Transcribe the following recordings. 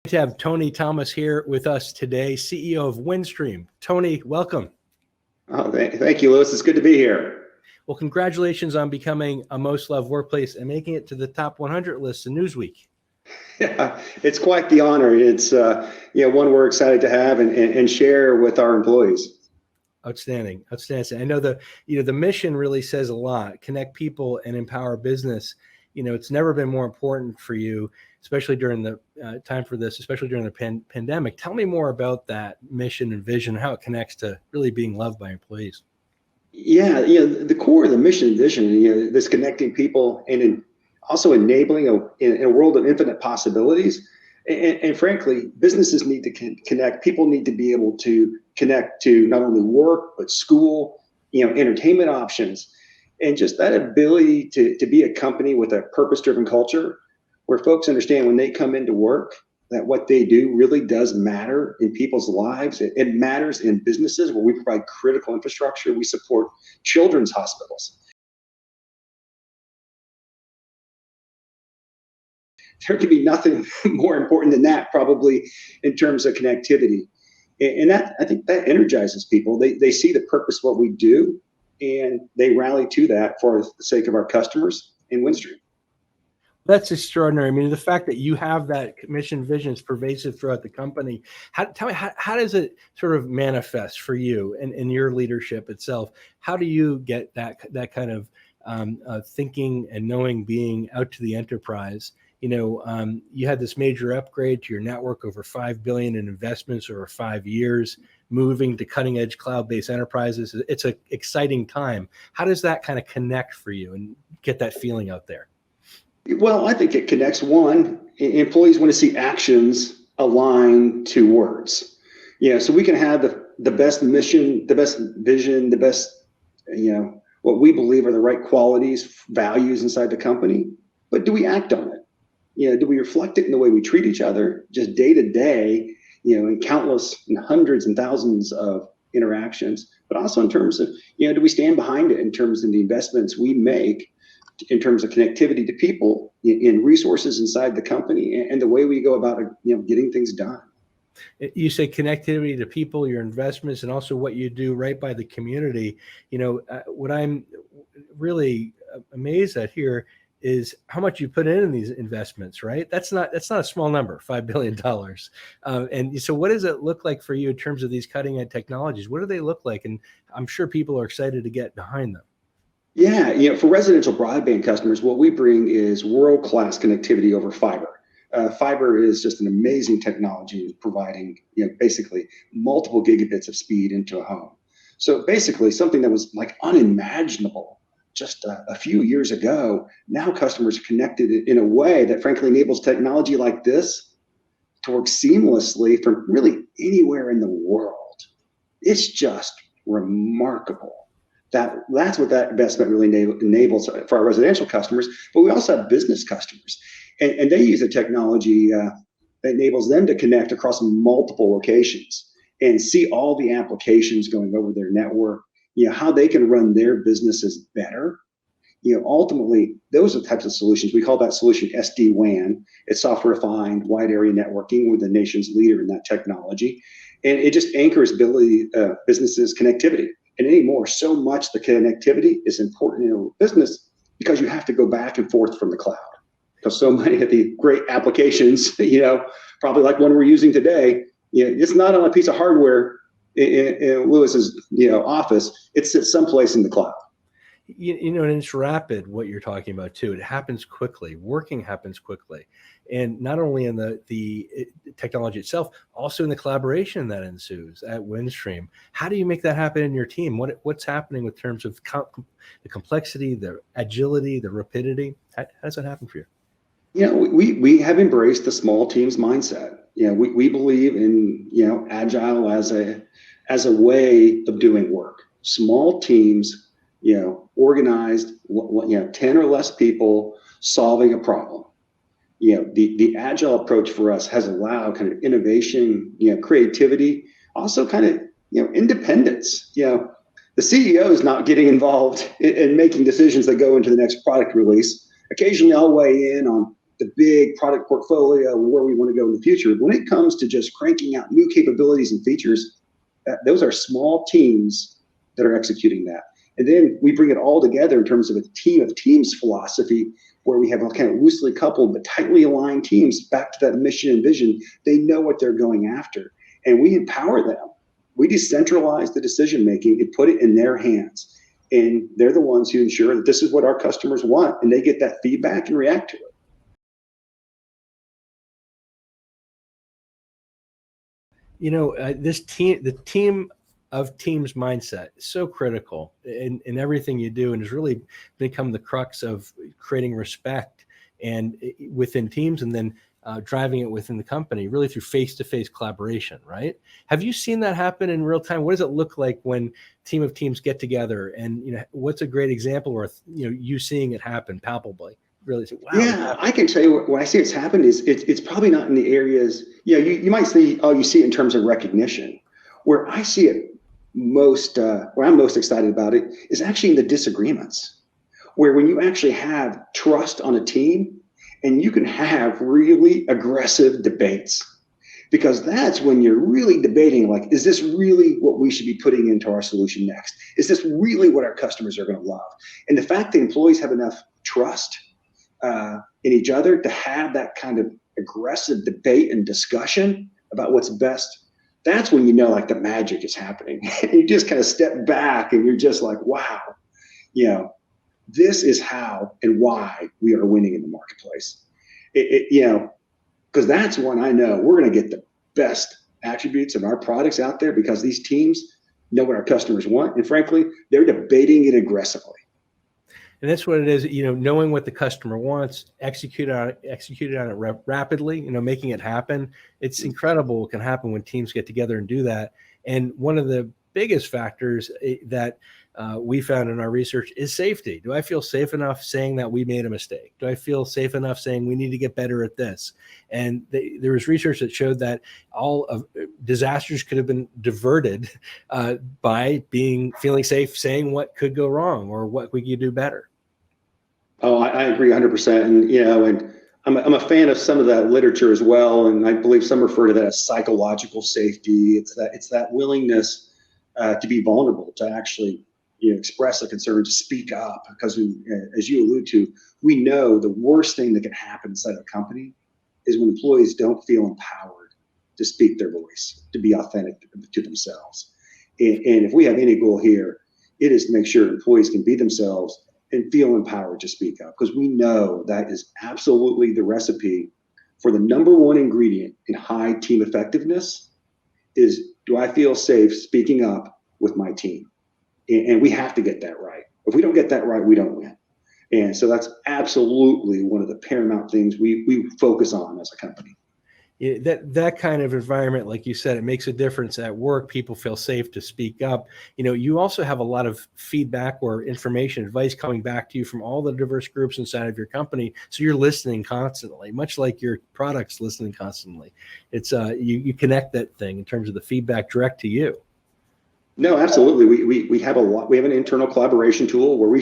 To have Tony Thomas here with us today, CEO of Windstream. Tony, welcome. Oh, thank you, Lewis. It's good to be here. Well, congratulations on becoming a most loved workplace and making it to the top 100 list in Newsweek. Yeah, it's quite the honor. It's one we're excited to have and share with our employees. Outstanding. I know the mission really says a lot. Connect people and empower business. It's never been more important for you, especially during the time for this, especially during the pandemic. Tell me more about that mission and vision, how it connects to really being loved by employees. Yeah, the core of the mission and vision, this connecting people and also enabling in a world of infinite possibilities. And frankly, businesses need to connect. People need to be able to connect to not only work, but school, entertainment options. And just that ability to be a company with a purpose-driven culture where folks understand when they come into work that what they do really does matter in people's lives. It matters in businesses where we provide critical infrastructure. We support children's hospitals. There could be nothing more important than that, probably, in terms of connectivity. And I think that energizes people. They see the purpose of what we do, and they rally to that for the sake of our customers in Windstream. That's extraordinary. I mean, the fact that you have that mission vision is pervasive throughout the company. Tell me, how does it sort of manifest for you and your leadership itself? How do you get that kind of thinking and knowing being out to the enterprise? You had this major upgrade to your network, over $5 billion in investments over 5 years, moving to cutting edge cloud-based enterprises. It's an exciting time. How does that kind of connect for you and get that feeling out there? Well, I think it connects. One, employees want to see actions aligned to words. So we can have the best mission, the best vision, the best, what we believe are the right qualities, values inside the company. But do we act on it? Do we reflect it in the way we treat each other, just day to day, in countless and hundreds and thousands of interactions, but also in terms of, do we stand behind it in terms of the investments we make in terms of connectivity to people, in resources inside the company, and the way we go about, getting things done. You say connectivity to people, your investments, and also what you do right by the community. What I'm really amazed at here is how much you put in these investments, right? That's not a small number, $5 billion. And so what does it look like for you in terms of these cutting edge technologies? What do they look like? And I'm sure people are excited to get behind them. Yeah, for residential broadband customers, what we bring is world-class connectivity over fiber. Fiber is just an amazing technology, providing basically multiple gigabits of speed into a home. So basically something that was like unimaginable just a few years ago, now customers are connected in a way that frankly enables technology like this to work seamlessly from really anywhere in the world. It's just remarkable. That's what that investment really enables for our residential customers, but we also have business customers. And they use a technology that enables them to connect across multiple locations and see all the applications going over their network, how they can run their businesses better. Ultimately, those are the types of solutions. We call that solution SD-WAN. It's software-defined wide area networking. We're the nation's leader in that technology. And it just anchors businesses' connectivity. And anymore, so much the connectivity is important in a business because you have to go back and forth from the cloud. Because so many of the great applications, probably like one we're using today, it's not on a piece of hardware in Lewis's office. It's someplace in the cloud. And it's rapid what you're talking about too. It happens quickly. Working happens quickly, and not only in the technology itself, also in the collaboration that ensues at Windstream. How do you make that happen in your team? What's happening with terms of the complexity, the agility, the rapidity? How does that happen for you? We have embraced the small teams mindset. We believe in agile as a way of doing work. Small teams, organized, 10 or less people solving a problem. The agile approach for us has allowed kind of innovation, creativity, also kind of, independence. The CEO is not getting involved in making decisions that go into the next product release. Occasionally I'll weigh in on the big product portfolio and where we want to go in the future. When it comes to just cranking out new capabilities and features, those are small teams that are executing that. And then we bring it all together in terms of a team of teams philosophy, where we have a kind of loosely coupled but tightly aligned teams back to that mission and vision. They know what they're going after, and we empower them. We decentralize the decision making and put it in their hands. And they're the ones who ensure that this is what our customers want, and they get that feedback and react to it. The team of teams mindset is so critical in everything you do, and has really become the crux of creating respect and within teams, and then driving it within the company, really through face-to-face collaboration, right? Have you seen that happen in real time? What does it look like when team of teams get together? And what's a great example worth you seeing it happen palpably? Really say, wow. Yeah, I can tell you what I see it's happened is it's probably not in the areas, you might see, you see it in terms of recognition. Where I see it most, where I'm most excited about it is actually in the disagreements, where when you actually have trust on a team and you can have really aggressive debates, because that's when you're really debating, like, is this really what we should be putting into our solution next? Is this really what our customers are going to love? And the fact that employees have enough trust in each other to have that kind of aggressive debate and discussion about what's best, that's when like the magic is happening. You just kind of step back and you're just like, wow, this is how and why we are winning in the marketplace. Because that's when I know we're going to get the best attributes of our products out there, because these teams know what our customers want, and frankly, they're debating it aggressively. And that's what it is, knowing what the customer wants, execute on it rapidly, making it happen. It's incredible what can happen when teams get together and do that. And one of the biggest factors that we found in our research is safety. Do I feel safe enough saying that we made a mistake? Do I feel safe enough saying we need to get better at this? And there was research that showed that all of disasters could have been diverted by feeling safe, saying what could go wrong or what we could do better. Oh, I agree 100%. And, and I'm a fan of some of that literature as well. And I believe some refer to that as psychological safety. It's that willingness to be vulnerable, to actually express a concern, to speak up, because as you allude to, we know the worst thing that can happen inside a company is when employees don't feel empowered to speak their voice, to be authentic to themselves. And if we have any goal here, it is to make sure employees can be themselves and feel empowered to speak up, because we know that is absolutely the recipe for the number one ingredient in high team effectiveness is, do I feel safe speaking up with my team? And we have to get that right. If we don't get that right, we don't win. And so that's absolutely one of the paramount things we focus on as a company. That kind of environment, like you said, it makes a difference at work. People feel safe to speak up. You also have a lot of feedback or information, advice coming back to you from all the diverse groups inside of your company. So you're listening constantly, much like your product's listening constantly. It's you connect that thing in terms of the feedback direct to you. No, absolutely. We have we have an internal collaboration tool where we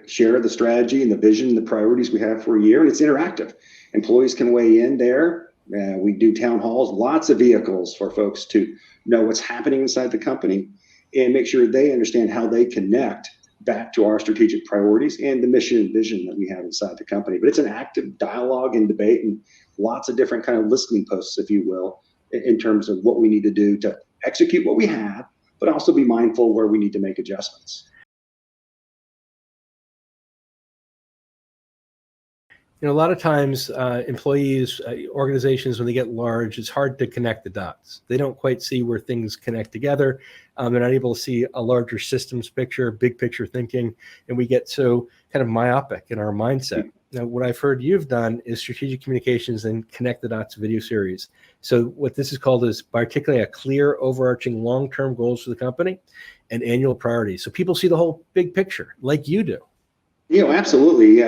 share the strategy and the vision and the priorities we have for a year, and it's interactive. Employees can weigh in there. We do town halls, lots of vehicles for folks to know what's happening inside the company and make sure they understand how they connect back to our strategic priorities and the mission and vision that we have inside the company. But it's an active dialogue and debate, and lots of different kind of listening posts, if you will, in terms of what we need to do to execute what we have, but also be mindful where we need to make adjustments. A lot of times employees, organizations, when they get large, it's hard to connect the dots. They don't quite see where things connect together. They're not able to see a larger systems picture, big picture thinking, and we get so kind of myopic in our mindset. Now, what I've heard you've done is strategic communications and connect the dots video series. So what this is called is by articulating a clear, overarching long-term goals for the company and annual priorities. So people see the whole big picture like you do. Absolutely.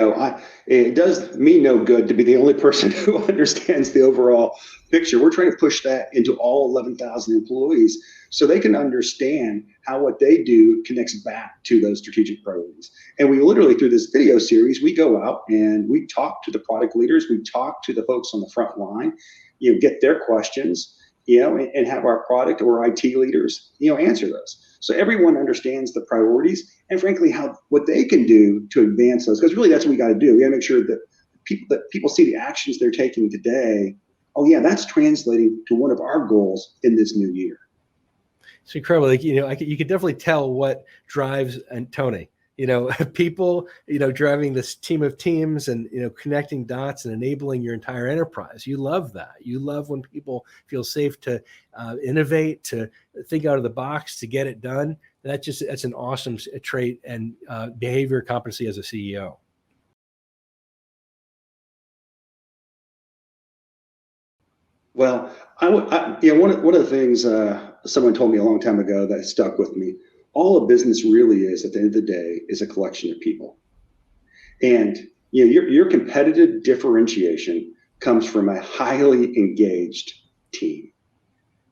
It does me no good to be the only person who understands the overall picture. We're trying to push that into all 11,000 employees so they can understand how what they do connects back to those strategic priorities. And we literally, through this video series, we go out and we talk to the product leaders, we talk to the folks on the front line, get their questions, and have our product or IT leaders, answer those. So everyone understands the priorities and frankly, what they can do to advance those, because really that's what we got to do. We got to make sure that people see the actions they're taking today. Oh yeah, that's translating to one of our goals in this new year. It's incredible. Like, you could definitely tell what drives Tony, people, driving this team of teams and, connecting dots and enabling your entire enterprise. You love that. You love when people feel safe to innovate, to think out of the box, to get it done. That's an awesome trait and behavior competency as a CEO. Well, one of the things someone told me a long time ago that stuck with me, all a business really is at the end of the day is a collection of people. And your competitive differentiation comes from a highly engaged team.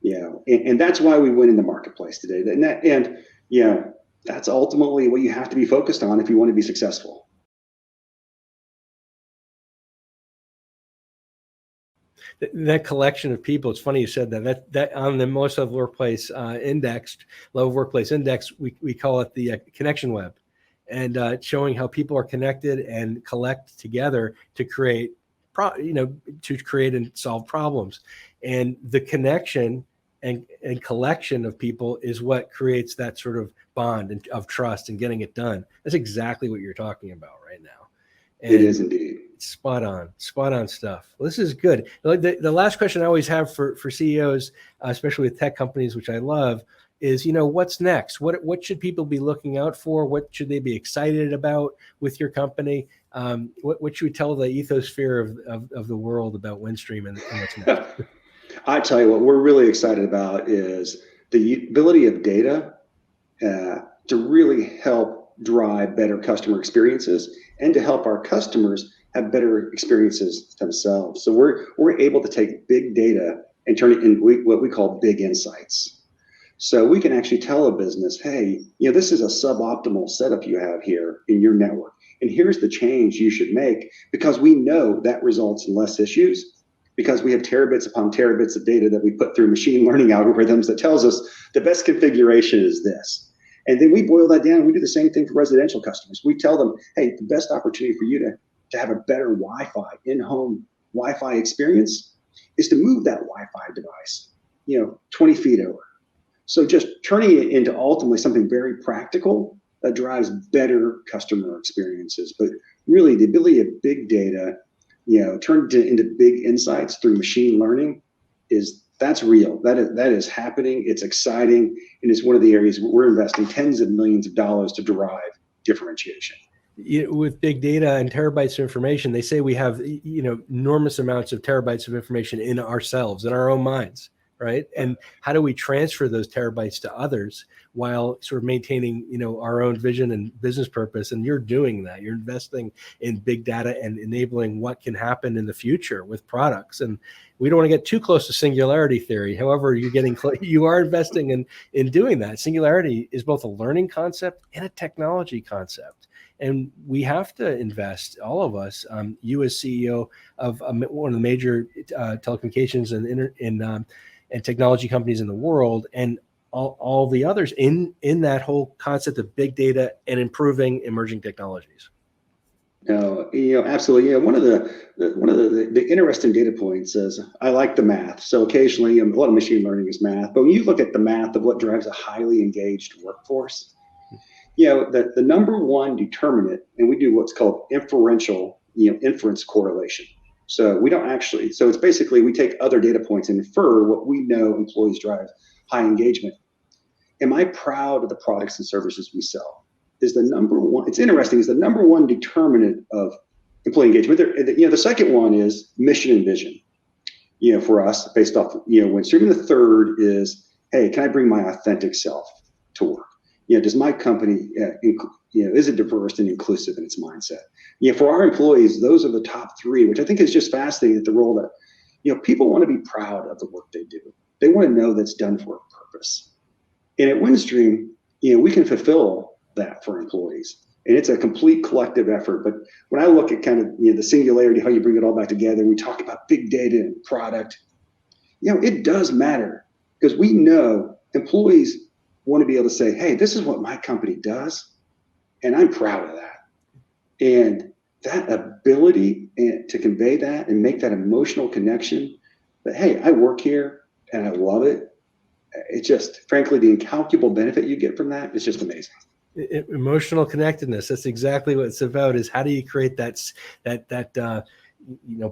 And that's why we win in the marketplace today. And that's ultimately what you have to be focused on if you want to be successful. That collection of people, it's funny you said that on the most of workplace indexed, low workplace index, we call it the connection web, and showing how people are connected and collect together to create and solve problems. And the connection and collection of people is what creates that sort of bond of trust and getting it done. That's exactly what you're talking about right now. And it is indeed. Spot on stuff. Well, this is good. The last question I always have for CEOs, especially with tech companies, which I love, is, what's next? What should people be looking out for? What should they be excited about with your company? What should we tell the ethosphere of the world about Windstream and what's next? I tell you what we're really excited about is the ability of data to really help drive better customer experiences and to help our customers have better experiences themselves. So we're able to take big data and turn it into what we call big insights. So we can actually tell a business, hey, this is a suboptimal setup you have here in your network, and here's the change you should make, because we know that results in less issues, because we have terabits upon terabits of data that we put through machine learning algorithms that tells us the best configuration is this. And then we boil that down. We do the same thing for residential customers. We tell them, hey, the best opportunity for you to have a better Wi-Fi, in-home Wi-Fi experience is to move that Wi-Fi device, 20 feet over. So just turning it into ultimately something very practical that drives better customer experiences. But really the ability of big data, turned into big insights through machine learning that's real. That is happening. It's exciting. And it's one of the areas we're investing tens of millions of dollars to derive differentiation. With big data and terabytes of information, they say we have, enormous amounts of terabytes of information in ourselves, in our own minds, right? And how do we transfer those terabytes to others while sort of maintaining, our own vision and business purpose? And you're doing that. You're investing in big data and enabling what can happen in the future with products. And we don't want to get too close to singularity theory. However, you are investing in doing that. Singularity is both a learning concept and a technology concept. And we have to invest, all of us, you as CEO of one of the major telecommunications and technology companies in the world, and all the others in that whole concept of big data and improving emerging technologies. No, absolutely. One of the interesting data points is I like the math. So occasionally, a lot of machine learning is math, but when you look at the math of what drives a highly engaged workforce, the number one determinant, and we do what's called inferential, inference correlation. So it's basically we take other data points and infer what we know employees drive high engagement. Am I proud of the products and services we sell? Is the number one, it's interesting, is the number one determinant of employee engagement. The second one is mission and vision, for us based off, Windstream. The third is, hey, can I bring my authentic self to work? Does my company, is it diverse and inclusive in its mindset? For our employees, those are the top three, which I think is just fascinating at the role that, people want to be proud of the work they do. They want to know that's done for a purpose. And at Windstream, we can fulfill that for employees. And it's a complete collective effort. But when I look at kind of the singularity, how you bring it all back together, we talk about big data and product, it does matter, because we know employees want to be able to say, hey, this is what my company does, and I'm proud of that. And that ability to convey that and make that emotional connection that, hey, I work here and I love it. It's just, frankly, the incalculable benefit you get from that is just amazing. Emotional connectedness. That's exactly what it's about, is how do you create that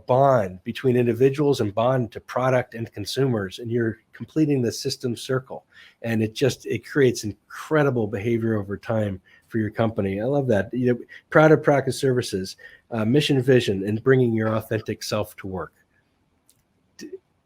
bond between individuals and bond to product and consumers, and you're completing the system circle, and it creates incredible behavior over time for your company. I love that. Proud of Product Services, mission, vision, and bringing your authentic self to work.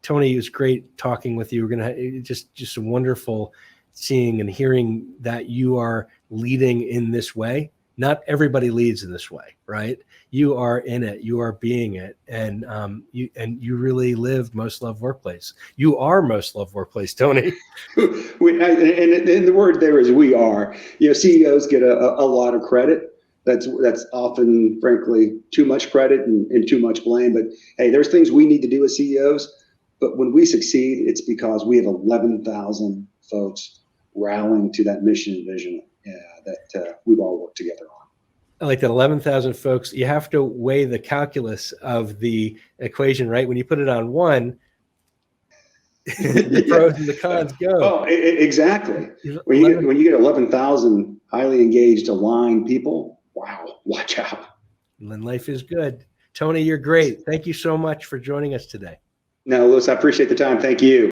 Tony, it was great talking with you. We're gonna just wonderful seeing and hearing that you are leading in this way. Not everybody leads in this way, right? You are in it, you are being it, and you really live most loved workplace. You are most loved workplace, Tony. And the word there is we are. CEOs get a lot of credit. That's often, frankly, too much credit and too much blame. But hey, there's things we need to do as CEOs. But when we succeed, it's because we have 11,000 folks rallying to that mission and vision that we've all worked together on. I like that. 11,000 folks. You have to weigh the calculus of the equation, right? When you put it on one, the pros and the cons go. Oh, exactly. When you get 11,000 highly engaged, aligned people, wow, watch out. And then life is good. Tony, you're great. Thank you so much for joining us today. No, Louis, I appreciate the time. Thank you.